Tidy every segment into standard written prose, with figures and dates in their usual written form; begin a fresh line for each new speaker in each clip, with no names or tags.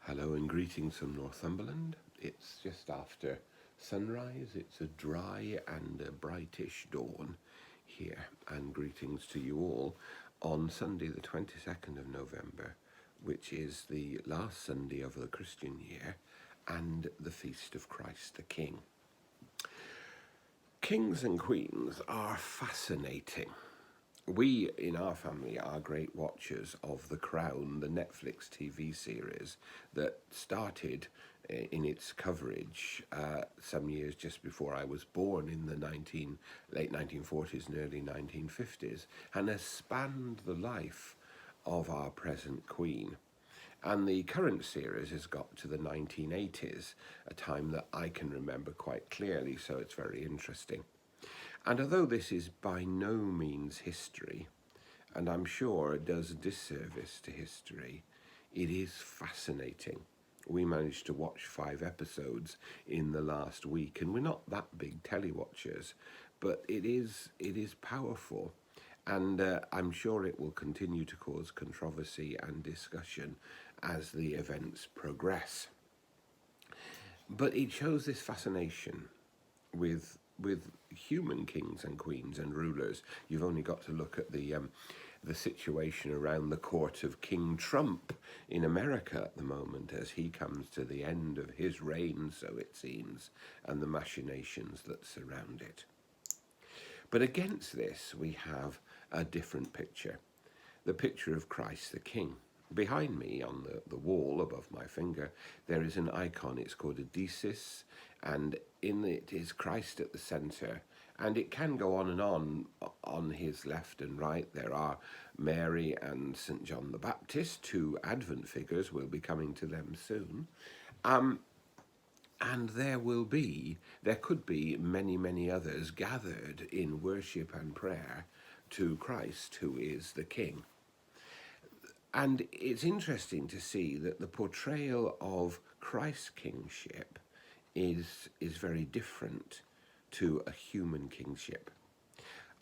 Hello and greetings from Northumberland. It's just after sunrise. It's a dry and a brightish dawn here. And greetings to you all on Sunday, the 22nd of November, which is the last Sunday of the Christian year and the feast of Christ the King. Kings and queens are fascinating. We in our family are great watchers of The Crown, the Netflix TV series that started in its coverage some years just before I was born in the late 1940s and early 1950s, and has spanned the life of our present Queen. And the current series has got to the 1980s, a time that I can remember quite clearly, so it's very interesting. And although this is by no means history, and I'm sure it does a disservice to history, it is fascinating. We managed to watch 5 episodes in the last week, and we're not that big telly watchers, but it is powerful. And I'm sure it will continue to cause controversy and discussion as the events progress. But it shows this fascination with human kings and queens and rulers. You've only got to look at the situation around the court of King Trump in America at the moment, as he comes to the end of his reign, so it seems, and the machinations that surround it. But against this, we have a different picture, the picture of Christ the King. Behind me on the wall above my finger, there is an icon. It's called a decis, and in it is Christ at the centre. And it can go on and on his left and right. There are Mary and St. John the Baptist, 2 Advent figures. We'll be coming to them soon. And there could be many, many others gathered in worship and prayer to Christ, who is the King. And it's interesting to see that the portrayal of Christ's kingship is very different to a human kingship.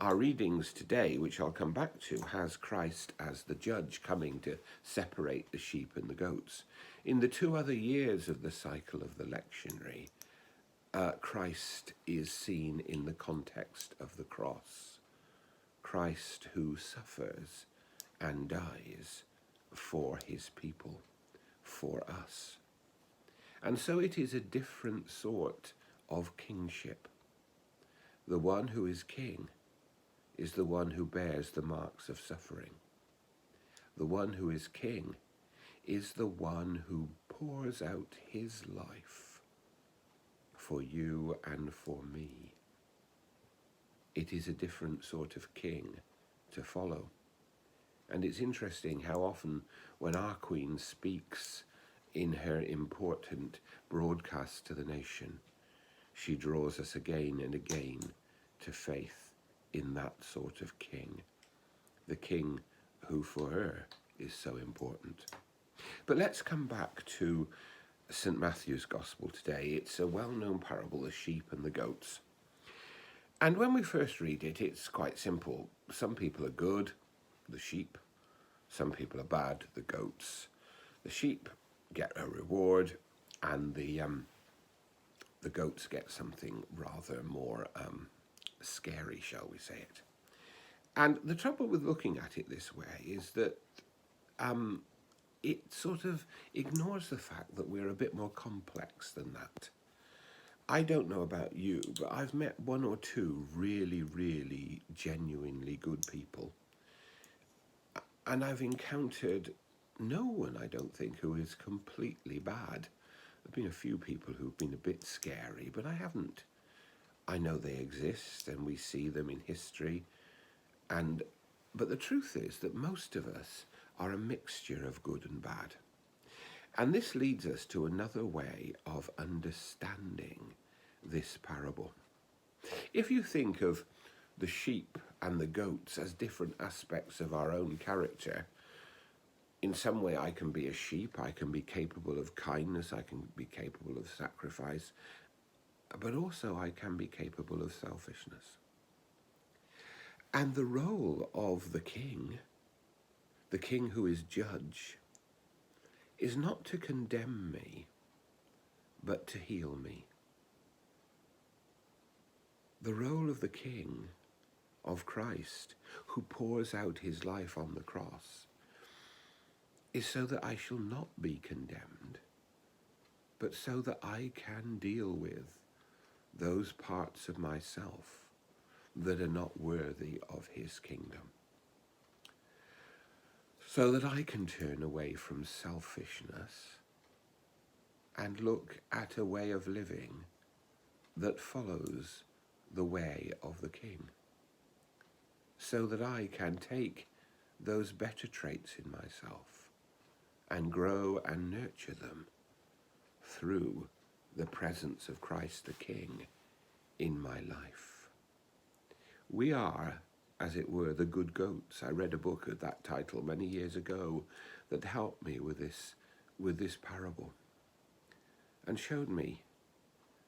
Our readings today, which I'll come back to, has Christ as the judge coming to separate the sheep and the goats. In the 2 other years of the cycle of the lectionary, Christ is seen in the context of the cross. Christ who suffers and dies for his people, for us. And so it is a different sort of kingship. The one who is king is the one who bears the marks of suffering. The one who is king is the one who pours out his life for you and for me. It is a different sort of king to follow. And it's interesting how often when our Queen speaks in her important broadcast to the nation, she draws us again and again to faith in that sort of king, the king who for her is so important. But let's come back to St. Matthew's Gospel today. It's a well-known parable, the sheep and the goats. And when we first read it, it's quite simple. Some people are good, the sheep. Some people are bad, the goats. The sheep get a reward, and the goats get something rather more scary, shall we say it. And the trouble with looking at it this way is that it sort of ignores the fact that we're a bit more complex than that. I don't know about you, but I've met 1 or 2 really, really genuinely good people. And I've encountered no one, I don't think, who is completely bad. There have been a few people who've been a bit scary, but I haven't. I know they exist and we see them in history. But the truth is that most of us are a mixture of good and bad. And this leads us to another way of understanding this parable. If you think of the sheep and the goats as different aspects of our own character, in some way I can be a sheep, I can be capable of kindness, I can be capable of sacrifice, but also I can be capable of selfishness. And the role of the king who is judge, is not to condemn me, but to heal me. The role of the King, of Christ, who pours out his life on the cross, is so that I shall not be condemned, but so that I can deal with those parts of myself that are not worthy of his kingdom. So that I can turn away from selfishness and look at a way of living that follows the way of the King. So that I can take those better traits in myself and grow and nurture them through the presence of Christ the King in my life. We are, as it were, the good goats. I read a book of that title many years ago that helped me with this parable and showed me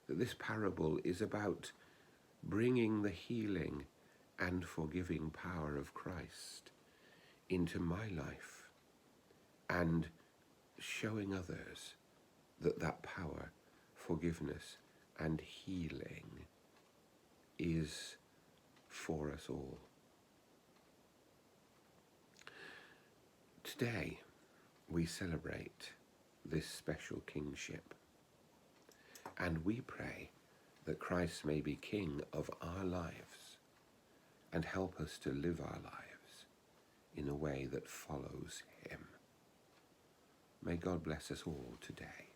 that this parable is about bringing the healing and forgiving power of Christ into my life and showing others that that power, forgiveness and healing is for us all. Today we celebrate this special kingship, and we pray that Christ may be King of our lives and help us to live our lives in a way that follows him. May God bless us all today.